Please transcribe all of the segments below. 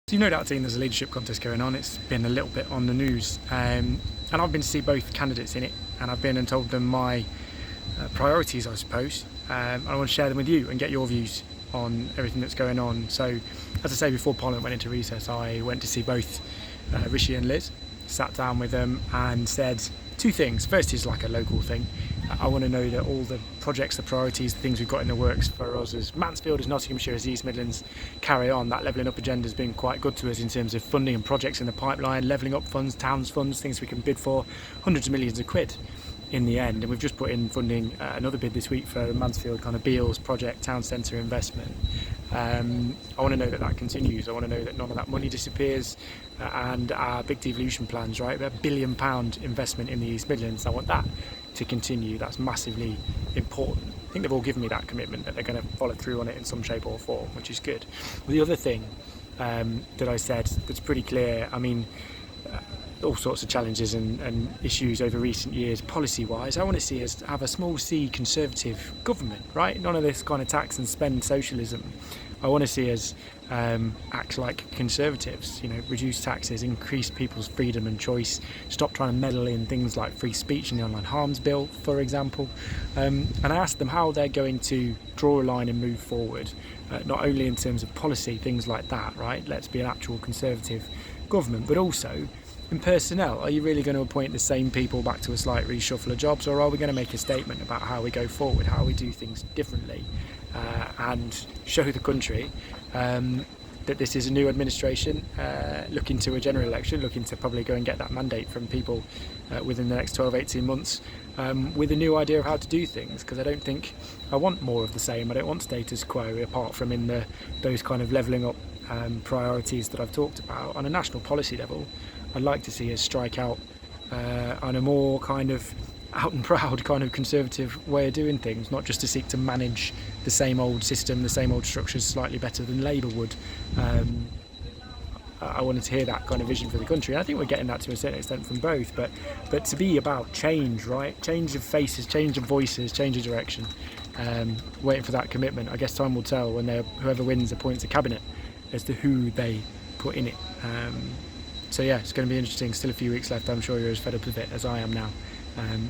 So you've no doubt seen there's a leadership contest going on. It's been a little bit on the news, and I've been to see both candidates in it, and I've been and told them my priorities, I suppose. I want to share them with you and get your views on everything that's going on. So, as I say, before Parliament went into recess, I went to see both Rishi and Liz, sat down with them and said two things. First is like a local thing. I want to know that all the projects, the priorities, the things we've got in the works for us as Mansfield, as Nottinghamshire, as East Midlands carry on. That levelling up agenda has been quite good to us in terms of funding and projects in the pipeline, levelling up funds, towns funds, things we can bid for, hundreds of millions of quid in the end. And we've just put in funding another bid this week for Mansfield kind of Beals project, town centre investment. I want to know that that continues. I want to know that none of that money disappears, and our big devolution plans, right? A £1 billion investment in the East Midlands. I want that to continue. That's massively important. I think they've all given me that commitment that they're going to follow through on it in some shape or form, which is good. The other thing that I said that's pretty clear, I mean, all sorts of challenges and issues over recent years policy-wise. I want to see us have a small c conservative government, right? None of this kind of tax and spend socialism. I want to see us act like conservatives, you know, reduce taxes, increase people's freedom and choice, stop trying to meddle in things like free speech and the online harms bill, for example. And I asked them how they're going to draw a line and move forward, not only in terms of policy, things like that, right? Let's be an actual conservative government, but also in personnel. Are you really going to appoint the same people back to a slight reshuffle of jobs, or are we going to make a statement about how we go forward, how we do things differently, and show the country that this is a new administration looking to a general election, looking to probably go and get that mandate from people within the next 12-18 months with a new idea of how to do things? Because I don't think I want more of the same. I don't want status quo, apart from in those kind of levelling up priorities that I've talked about. On a national policy level, I'd like to see us strike out on a more kind of out and proud kind of conservative way of doing things, not just to seek to manage the same old system, the same old structures slightly better than Labour would. I wanted to hear that kind of vision for the country, and I think we're getting that to a certain extent from both, but to be about change, right? Change of faces, change of voices, change of direction. Waiting for that commitment. I guess time will tell when whoever wins appoints a cabinet as to who they put in it. So yeah, it's going to be interesting. Still a few weeks left. I'm sure you're as fed up with it as I am now.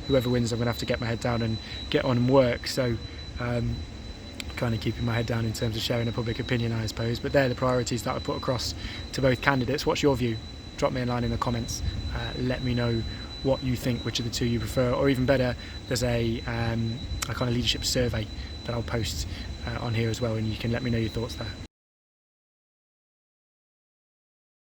Whoever wins, I'm going to have to get my head down and get on and work. So kind of keeping my head down in terms of sharing a public opinion, I suppose. But they're the priorities that I put across to both candidates. What's your view? Drop me a line in the comments. Let me know what you think, which of the two you prefer, or even better, there's a kind of leadership survey that I'll post on here as well, and you can let me know your thoughts there.